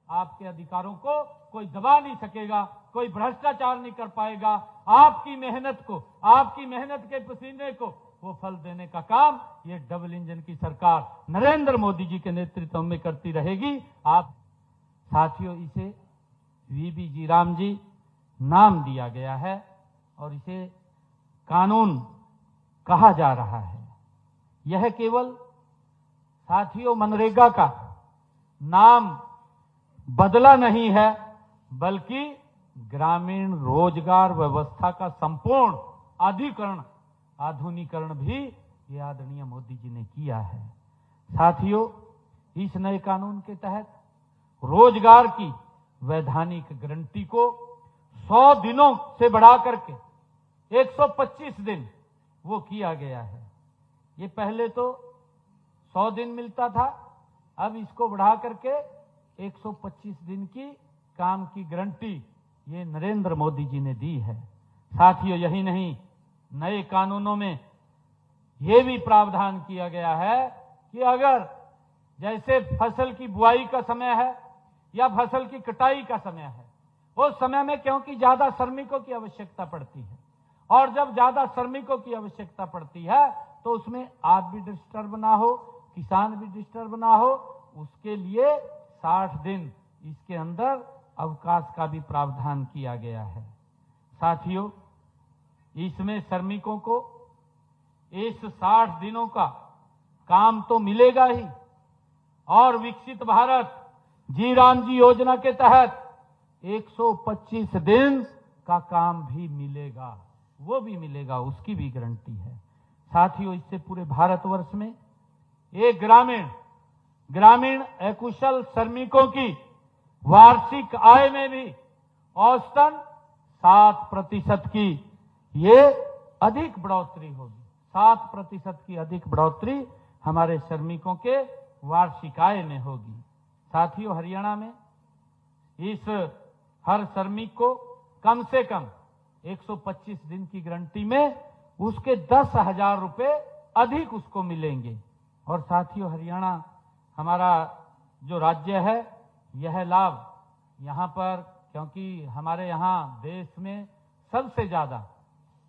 आपके अधिकारों को कोई दबा नहीं सकेगा, कोई भ्रष्टाचार नहीं कर पाएगा। आपकी मेहनत को, आपकी मेहनत के पसीने को वो फल देने का काम ये डबल इंजन की सरकार नरेंद्र मोदी जी के नेतृत्व में करती रहेगी। आप साथियों, इसे वीबी जी राम जी नाम दिया गया है और इसे कानून कहा जा रहा है। यह केवल साथियों मनरेगा का नाम बदला नहीं है, बल्कि ग्रामीण रोजगार व्यवस्था का संपूर्ण आधुनिकीकरण भी ये आदरणीय मोदी जी ने किया है। साथियों, इस नए कानून के तहत रोजगार की वैधानिक गारंटी को 100 दिनों से बढ़ा करके 125 दिन वो किया गया है। ये पहले तो 100 दिन मिलता था, अब इसको बढ़ा करके 125 दिन की काम की गारंटी ये नरेंद्र मोदी जी ने दी है। साथियों, यही नहीं, नए कानूनों में ये भी प्रावधान किया गया है कि अगर जैसे फसल की बुआई का समय है या फसल की कटाई का समय है, उस समय में क्योंकि ज्यादा श्रमिकों की आवश्यकता पड़ती है और जब ज्यादा श्रमिकों की आवश्यकता पड़ती है तो उसमें आप भी डिस्टर्ब ना हो, किसान भी डिस्टर्ब ना हो, उसके लिए 60 दिन इसके अंदर अवकाश का भी प्रावधान किया गया है। साथियों, इसमें श्रमिकों को इस 60 दिनों का काम तो मिलेगा ही और विकसित भारत जी राम जी योजना के तहत 125 दिन का काम भी मिलेगा, वो भी मिलेगा, उसकी भी गारंटी है। साथियों, इससे पूरे भारतवर्ष में एक ग्रामीण अकुशल श्रमिकों की वार्षिक आय में भी औसतन 7% की ये अधिक बढ़ोतरी होगी। 7% की अधिक बढ़ोतरी हमारे श्रमिकों के वार्षिक आय में होगी। साथियों, हरियाणा में इस हर श्रमिक को कम से कम 125 दिन की गारंटी में उसके 10,000 रुपए अधिक उसको मिलेंगे। और साथियों, हरियाणा हमारा जो राज्य है, यह लाभ यहाँ पर, क्योंकि हमारे यहाँ देश में सबसे ज्यादा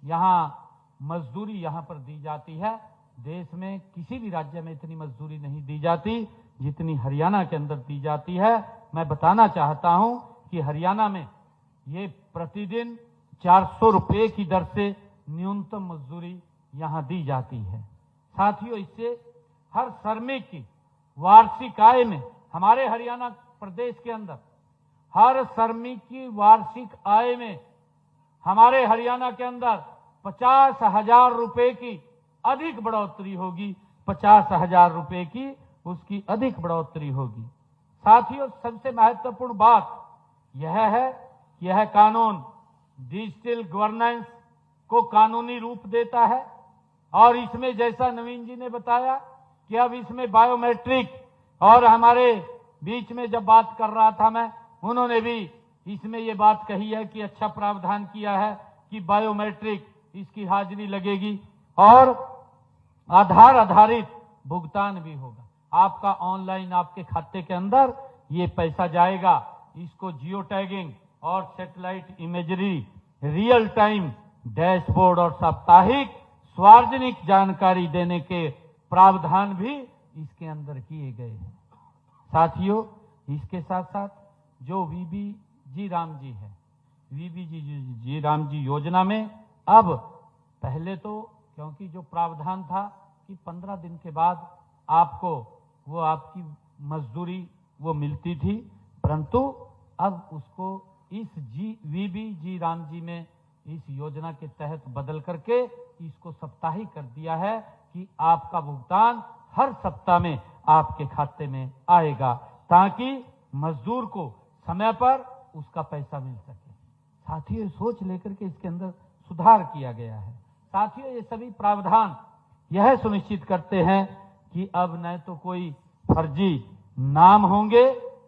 यहाँ मजदूरी यहाँ पर दी जाती है। देश में किसी भी राज्य में इतनी मजदूरी नहीं दी जाती जितनी हरियाणा के अंदर दी जाती है। मैं बताना चाहता हूं कि हरियाणा में ये प्रतिदिन 400 रुपए की दर से न्यूनतम मजदूरी यहाँ दी जाती है। साथियों, इससे हर श्रमिक की वार्षिक आय में, हमारे हरियाणा प्रदेश के अंदर हर श्रमिक की वार्षिक आय में हमारे हरियाणा के अंदर 50,000 रुपए की अधिक बढ़ोतरी होगी। 50,000 रुपए की उसकी अधिक बढ़ोतरी होगी। साथियों, सबसे महत्वपूर्ण बात यह है कि यह कानून डिजिटल गवर्नेंस को कानूनी रूप देता है और इसमें जैसा नवीन जी ने बताया कि अब इसमें बायोमेट्रिक, और हमारे बीच में जब बात कर रहा था मैं, उन्होंने भी इसमें ये बात कही है कि अच्छा प्रावधान किया है कि बायोमेट्रिक इसकी हाजिरी लगेगी और आधार आधारित भुगतान भी होगा। आपका ऑनलाइन आपके खाते के अंदर ये पैसा जाएगा। इसको जियो टैगिंग और satellite imagery, real time dashboard और साप्ताहिक सार्वजनिक जानकारी देने के प्रावधान भी इसके अंदर किए गए हैं। साथियों, इसके साथ साथ जो वीबी जी राम जी है, वीबी जी राम जी योजना में अब पहले तो क्योंकि जो प्रावधान था कि 15 दिन के बाद आपको वो आपकी मजदूरी वो मिलती थी, परंतु अब उसको इस वीबी जी राम जी में इस योजना के तहत बदल करके इसको साप्ताहिक कर दिया है कि आपका भुगतान हर सप्ताह में आपके खाते में आएगा ताकि मजदूर को समय पर उसका पैसा मिल सके। साथियों, सोच लेकर के इसके अंदर सुधार किया गया है। साथियों, ये सभी प्रावधान यह सुनिश्चित करते हैं कि अब न तो कोई फर्जी नाम होंगे,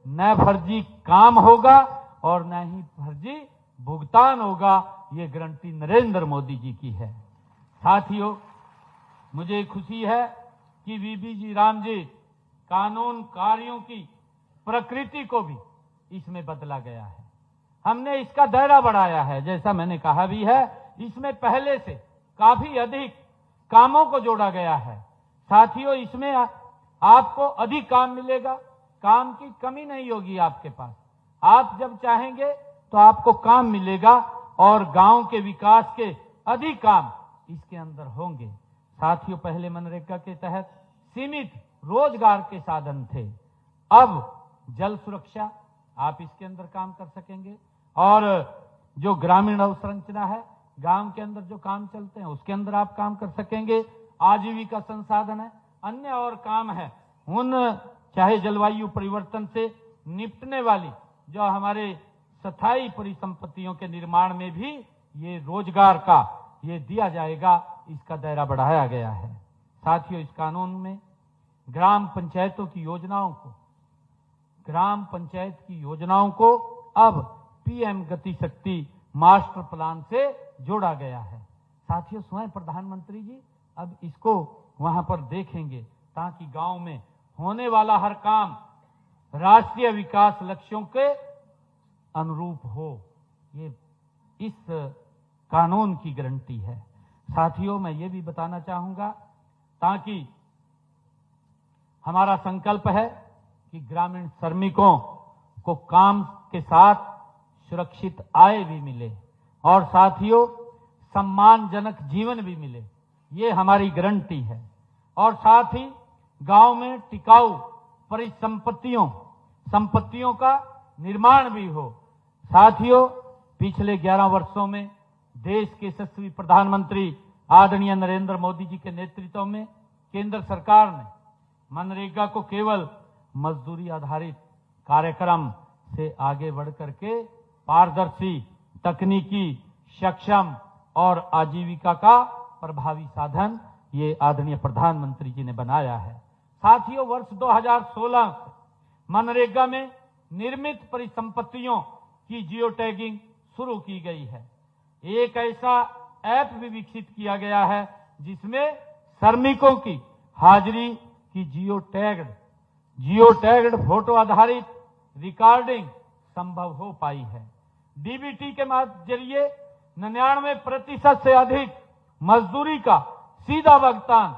न फर्जी काम होगा और न ही फर्जी भुगतान होगा। ये गारंटी नरेंद्र मोदी जी की है। साथियों, मुझे खुशी है कि वीबी जी राम जी कानून कार्यों की प्रकृति को भी इसमें बदला गया है। हमने इसका दायरा बढ़ाया है, जैसा मैंने कहा भी है, इसमें पहले से काफी अधिक कामों को जोड़ा गया है। साथियों, इसमें आपको अधिक काम मिलेगा, काम की कमी नहीं होगी आपके पास। आप जब चाहेंगे तो आपको काम मिलेगा और गांव के विकास के अधिक काम इसके अंदर होंगे। साथियों, पहले मनरेगा के तहत सीमित रोजगार के साधन थे, अब जल सुरक्षा आप इसके अंदर काम कर सकेंगे और जो ग्रामीण अवसंरचना है, गांव के अंदर जो काम चलते हैं उसके अंदर आप काम कर सकेंगे। आजीविका संसाधन है, अन्य और काम है, उन चाहे जलवायु परिवर्तन से निपटने वाली जो हमारे स्थायी परिसंपत्तियों के निर्माण में भी ये रोजगार का ये दिया जाएगा, इसका दायरा बढ़ाया गया है। साथियों, इस कानून में ग्राम पंचायतों की योजनाओं को अब पीएम गति शक्ति मास्टर प्लान से जोड़ा गया है। साथियों, स्वयं प्रधानमंत्री जी अब इसको वहां पर देखेंगे ताकि गांव में होने वाला हर काम राष्ट्रीय विकास लक्ष्यों के अनुरूप हो। ये इस कानून की गारंटी है। साथियों, मैं ये भी बताना चाहूंगा, ताकि हमारा संकल्प है कि ग्रामीण श्रमिकों को काम के साथ सुरक्षित आय भी मिले और साथियों सम्मानजनक जीवन भी मिले, ये हमारी गारंटी है। और साथ ही गांव में टिकाऊ संपत्तियों का निर्माण भी हो। साथियों, पिछले 11 वर्षों में देश के यशस्वी प्रधानमंत्री आदरणीय नरेंद्र मोदी जी के नेतृत्व में केंद्र सरकार ने मनरेगा को केवल मजदूरी आधारित कार्यक्रम से आगे बढ़ करके पारदर्शी, तकनीकी, सक्षम और आजीविका का प्रभावी साधन ये आदरणीय प्रधानमंत्री जी ने बनाया है। साथियों, वर्ष 2016 मनरेगा में निर्मित परिसंपत्तियों की जियो टैगिंग शुरू की गई है। एक ऐसा ऐप भी विकसित किया गया है जिसमें श्रमिकों की हाजिरी की जियो टैग्ड फोटो आधारित रिकॉर्डिंग संभव हो पाई है। डीबीटी के जरिए 99% से अधिक मजदूरी का सीधा भुगतान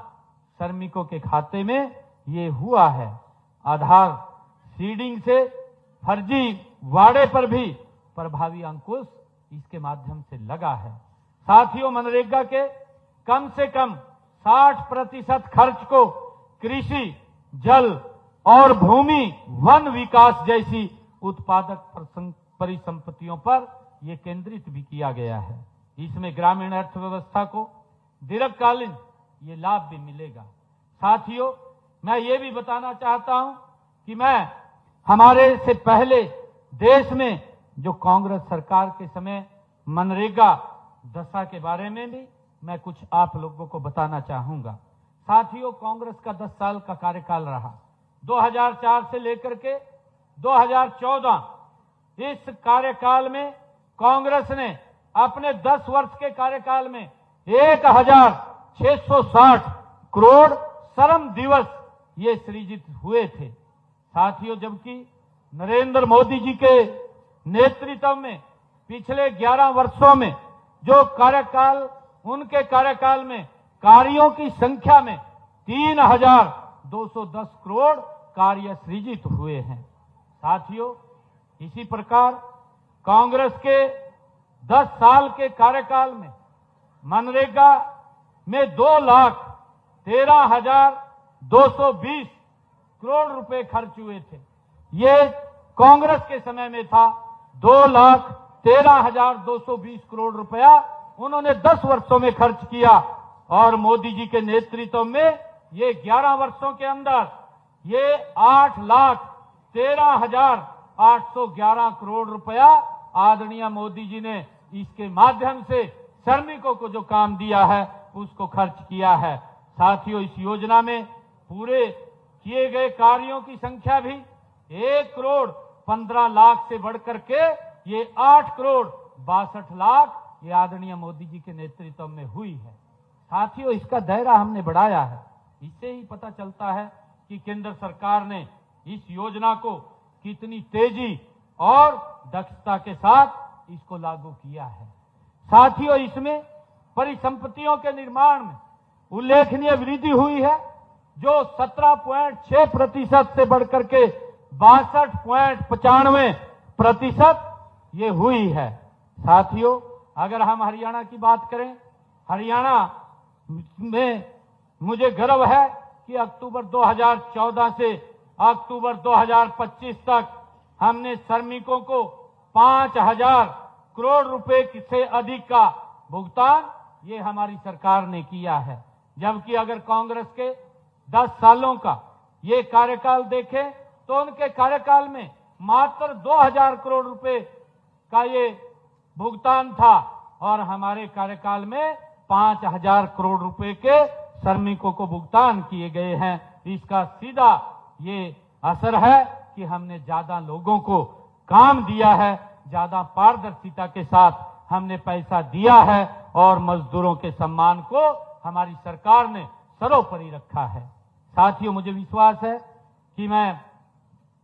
श्रमिकों के खाते में ये हुआ है। आधार सीडिंग से फर्जी वाड़े पर भी प्रभावी अंकुश इसके माध्यम से लगा है। साथियों, मनरेगा के कम से कम 60% खर्च को कृषि, जल और भूमि वन विकास जैसी उत्पादक परिसंपत्तियों पर यह केंद्रित भी किया गया है। इसमें ग्रामीण अर्थव्यवस्था को दीर्घकालीन ये लाभ भी मिलेगा। साथियों, मैं ये भी बताना चाहता हूं कि मैं हमारे से पहले देश में जो कांग्रेस सरकार के समय मनरेगा दशा के बारे में भी मैं कुछ आप लोगों को बताना चाहूंगा। साथियों, कांग्रेस का 10 साल का कार्यकाल रहा। 2004 से लेकर के 2014 इस कार्यकाल में कांग्रेस ने अपने 10 वर्ष के कार्यकाल में 1660 करोड़ श्रम दिवस ये सृजित हुए थे। साथियों, जबकि नरेंद्र मोदी जी के नेतृत्व में पिछले 11 वर्षों में जो कार्यकाल, उनके कार्यकाल में कार्यों की संख्या में 3210 करोड़ कार्य सृजित हुए हैं। साथियों, इसी प्रकार कांग्रेस के 10 साल के कार्यकाल में मनरेगा में 2,13,220 करोड़ रुपए खर्च हुए थे। ये कांग्रेस के समय में था। 2,13,220 करोड़ रुपया उन्होंने 10 वर्षों में खर्च किया और मोदी जी के नेतृत्व में ये 11 वर्षों के अंदर ये 8,13,811 करोड़ रुपया आदरणीय मोदी जी ने इसके माध्यम से श्रमिकों को जो काम दिया है उसको खर्च किया है। साथियों, इस योजना में पूरे किए गए कार्यों की संख्या भी 1,15,00,000 से बढ़कर के ये 8,62,00,000 ये आदरणीय मोदी जी के नेतृत्व में हुई है। साथियों, इसका दायरा हमने बढ़ाया है। इससे ही पता चलता है कि केंद्र सरकार ने इस योजना को कितनी तेजी और दक्षता के साथ इसको लागू किया है। साथियों, इसमें परिसंपत्तियों के निर्माण में उल्लेखनीय वृद्धि हुई है, जो 17.6% से बढ़कर के 62.95% ये हुई है। साथियों, अगर हम हरियाणा की बात करें, हरियाणा में मुझे गर्व है कि अक्टूबर 2014 से अक्टूबर 2025 तक हमने श्रमिकों को 5,000 करोड़ रुपए से अधिक का भुगतान ये हमारी सरकार ने किया है। जबकि अगर कांग्रेस के 10 सालों का ये कार्यकाल देखें तो उनके कार्यकाल में मात्र 2,000 करोड़ रुपए का ये भुगतान था और हमारे कार्यकाल में 5,000 करोड़ रुपए के श्रमिकों को भुगतान किए गए हैं। इसका सीधा ये असर है कि हमने ज्यादा लोगों को काम दिया है, ज्यादा पारदर्शिता के साथ हमने पैसा दिया है और मजदूरों के सम्मान को हमारी सरकार ने सर्वोपरि रखा है। साथियों, मुझे विश्वास है कि मैं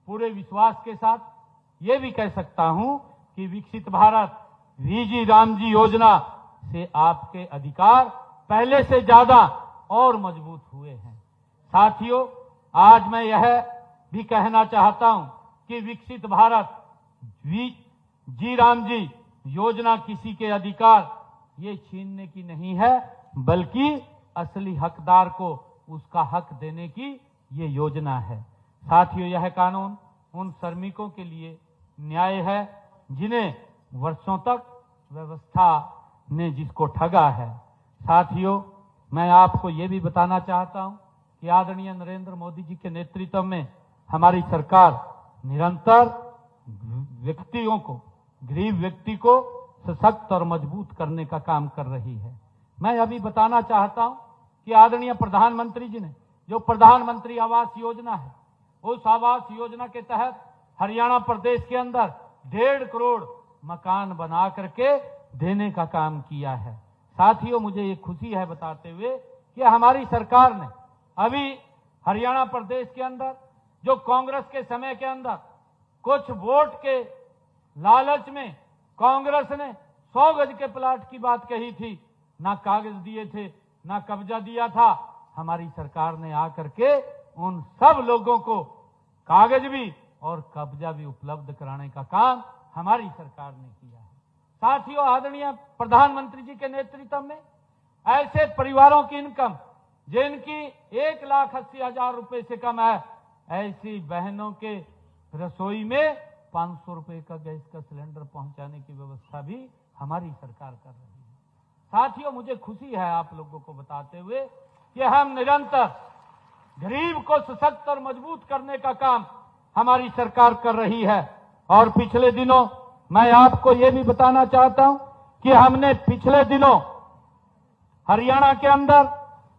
पूरे विश्वास के साथ ये भी कह सकता हूं कि विकसित भारत वीजी रामजी योजना से आपके अधिकार पहले से ज्यादा और मजबूत हुए हैं। साथियों, आज मैं यह भी कहना चाहता हूं कि विकसित भारत जी राम जी योजना किसी के अधिकार ये छीनने की नहीं है, बल्कि असली हकदार को उसका हक देने की ये योजना है। साथियों, यह कानून उन श्रमिकों के लिए न्याय है जिन्हें वर्षों तक व्यवस्था ने जिसको ठगा है। साथियों, मैं आपको ये भी बताना चाहता हूं कि आदरणीय नरेंद्र मोदी जी के नेतृत्व में हमारी सरकार निरंतर व्यक्तियों को, गरीब व्यक्ति को सशक्त और मजबूत करने का काम कर रही है। मैं अभी बताना चाहता हूं कि आदरणीय प्रधानमंत्री जी ने जो प्रधानमंत्री आवास योजना है, उस आवास योजना के तहत हरियाणा प्रदेश के अंदर 1.5 करोड़ मकान बना करके देने का काम किया है। साथियों, मुझे ये खुशी है बताते हुए कि हमारी सरकार ने अभी हरियाणा प्रदेश के अंदर जो कांग्रेस के समय के अंदर कुछ वोट के लालच में कांग्रेस ने 100 गज के प्लाट की बात कही थी, ना कागज दिए थे, ना कब्जा दिया था, हमारी सरकार ने आकर के उन सब लोगों को कागज भी और कब्जा भी उपलब्ध कराने का काम हमारी सरकार ने किया है। साथियों, आदरणीय प्रधानमंत्री जी के नेतृत्व में ऐसे परिवारों की इनकम जिनकी 1,80,000 रुपए से कम है, ऐसी बहनों के रसोई में 500 रुपए का गैस का सिलेंडर पहुंचाने की व्यवस्था भी हमारी सरकार कर रही है। साथियों, मुझे खुशी है आप लोगों को बताते हुए कि हम निरंतर गरीब को सशक्त और मजबूत करने का काम हमारी सरकार कर रही है। और पिछले दिनों मैं आपको यह भी बताना चाहता हूं कि हमने पिछले दिनों हरियाणा के अंदर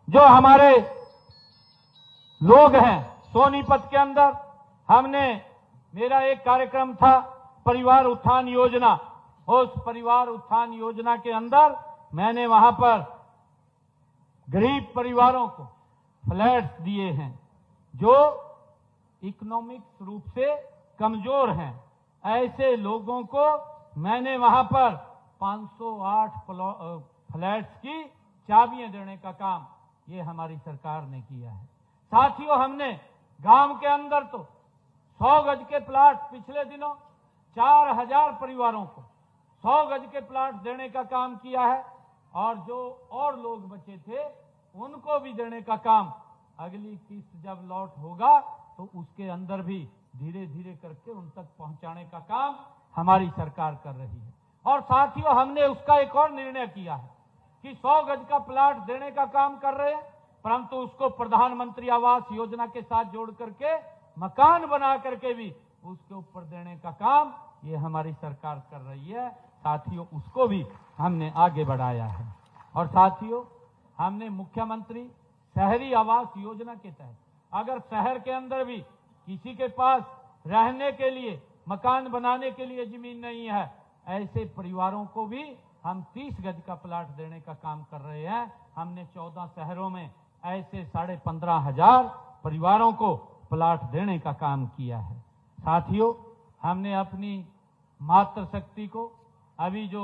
जो हमारे लोग हैं, सोनीपत के अंदर हमने, मेरा एक कार्यक्रम था परिवार उत्थान योजना, उस परिवार उत्थान योजना के अंदर मैंने वहां पर गरीब परिवारों को फ्लैट्स दिए हैं जो इकोनॉमिक रूप से कमजोर हैं। ऐसे लोगों को मैंने वहां पर 508 फ्लैट्स की चाबियां देने का काम ये हमारी सरकार ने किया है। साथियों, हमने गांव के अंदर तो 100 गज के प्लाट पिछले दिनों 4,000 परिवारों को 100 गज के प्लाट देने का काम किया है और जो और लोग बचे थे उनको भी देने का काम अगली किस्त जब लॉट होगा तो उसके अंदर भी धीरे धीरे करके उन तक पहुंचाने का काम हमारी सरकार कर रही है। और साथियों, हमने उसका एक और निर्णय किया है कि 100 गज का प्लाट देने का काम कर रहे हैं, परंतु उसको प्रधानमंत्री आवास योजना के साथ जोड़ करके मकान बना करके भी उसके ऊपर देने का काम ये हमारी सरकार कर रही है। साथियों, उसको भी हमने आगे बढ़ाया है। और साथियों, हमने मुख्यमंत्री शहरी आवास योजना के तहत अगर शहर के अंदर भी किसी के पास रहने के लिए, मकान बनाने के लिए जमीन नहीं है, ऐसे परिवारों को भी हम 30 गज का प्लाट देने का काम कर रहे हैं। हमने 14 शहरों में ऐसे 15,500 परिवारों को प्लाट देने का काम किया है। साथियों, हमने अपनी मातृशक्ति को, अभी जो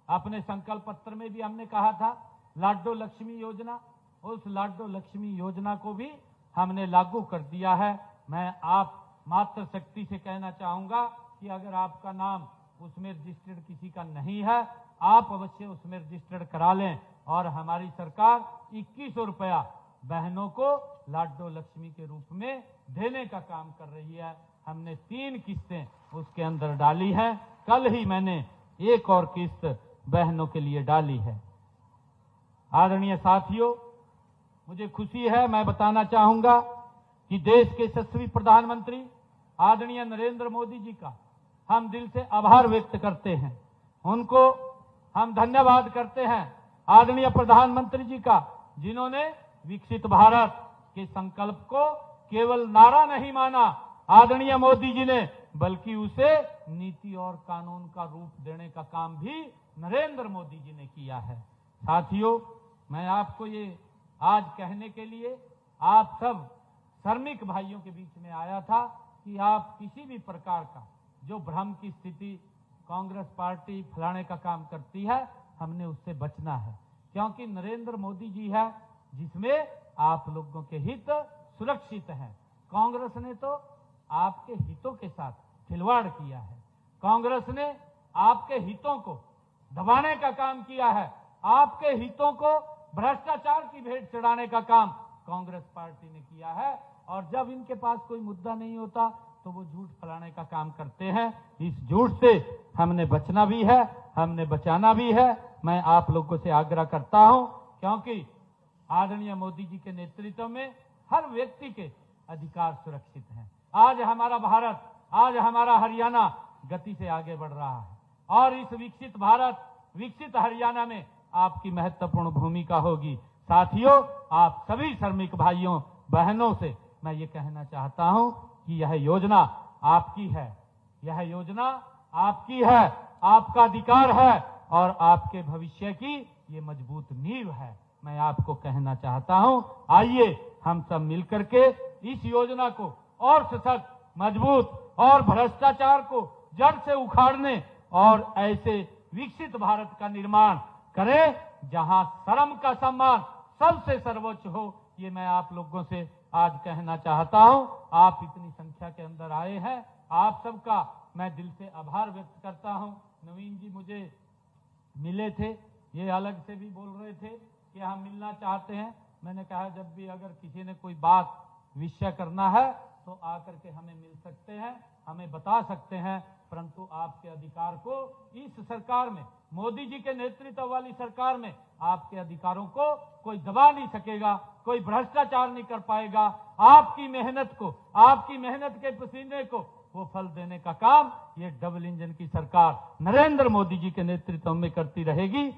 अपने संकल्प पत्र में भी हमने कहा था लाडो लक्ष्मी योजना, उस लाडो लक्ष्मी योजना को भी हमने लागू कर दिया है। मैं आप मातृशक्ति से कहना चाहूंगा कि अगर आपका नाम उसमें रजिस्टर्ड किसी का नहीं है, आप अवश्य उसमें रजिस्टर्ड करा लें। और हमारी सरकार 2100 रुपया बहनों को लाडो लक्ष्मी के रूप में देने का काम कर रही है। हमने 3 किस्तें उसके अंदर डाली हैं। कल ही मैंने एक और किस्त बहनों के लिए डाली है। आदरणीय साथियों, मुझे खुशी है, मैं बताना चाहूंगा कि देश के यशस्वी प्रधानमंत्री आदरणीय नरेंद्र मोदी जी का हम दिल से आभार व्यक्त करते हैं। उनको हम धन्यवाद करते हैं, आदरणीय प्रधानमंत्री जी का, जिन्होंने विकसित भारत के संकल्प को केवल नारा नहीं माना आदरणीय मोदी जी ने, बल्कि उसे नीति और कानून का रूप देने का काम भी नरेंद्र मोदी जी ने किया है। साथियों, मैं आपको ये आज कहने के लिए आप सब श्रमिक भाइयों के बीच में आया था कि आप किसी भी प्रकार का जो भ्रम की स्थिति कांग्रेस पार्टी फैलाने का काम करती है, हमने उससे बचना है, क्योंकि नरेंद्र मोदी जी है जिसमें आप लोगों के हित सुरक्षित हैं। कांग्रेस ने तो आपके हितों के साथ खिलवाड़ किया है। कांग्रेस ने आपके हितों को दबाने का काम किया है। आपके हितों को भ्रष्टाचार की भेंट चढ़ाने का काम कांग्रेस पार्टी ने किया है। और जब इनके पास कोई मुद्दा नहीं होता तो वो झूठ फैलाने का काम करते हैं। इस झूठ से हमने बचना भी है, हमने बचाना भी है। मैं आप लोगों से आग्रह करता हूं, क्योंकि आदरणीय मोदी जी के नेतृत्व में हर व्यक्ति के अधिकार सुरक्षित हैं। आज हमारा भारत, आज हमारा हरियाणा गति से आगे बढ़ रहा है और इस विकसित भारत, विकसित हरियाणा में आपकी महत्वपूर्ण भूमिका होगी। साथियों, आप सभी श्रमिक भाइयों बहनों से मैं ये कहना चाहता हूं कि यह योजना आपकी है, यह योजना आपकी है, आपका अधिकार है और आपके भविष्य की ये मजबूत नींव है। मैं आपको कहना चाहता हूं, आइए हम सब मिलकर के इस योजना को और सशक्त, मजबूत और भ्रष्टाचार को जड़ से उखाड़ने और ऐसे विकसित भारत का निर्माण करें जहां श्रम का सम्मान सबसे सर्वोच्च हो। ये मैं आप लोगों से आज कहना चाहता हूं। आप इतनी संख्या के अंदर आए हैं, आप सबका मैं दिल से आभार व्यक्त करता हूं। नवीन जी मुझे मिले थे, ये अलग से भी बोल रहे थे कि हम मिलना चाहते हैं। मैंने कहा जब भी अगर किसी ने कोई बात विषय करना है तो आकर के हमें मिल सकते हैं, हमें बता सकते हैं, परंतु आपके अधिकार को इस सरकार में, मोदी जी के नेतृत्व वाली सरकार में आपके अधिकारों को कोई दबा नहीं सकेगा, कोई भ्रष्टाचार नहीं कर पाएगा। आपकी मेहनत को, आपकी मेहनत के पसीने को वो फल देने का काम ये डबल इंजन की सरकार नरेंद्र मोदी जी के नेतृत्व में करती रहेगी।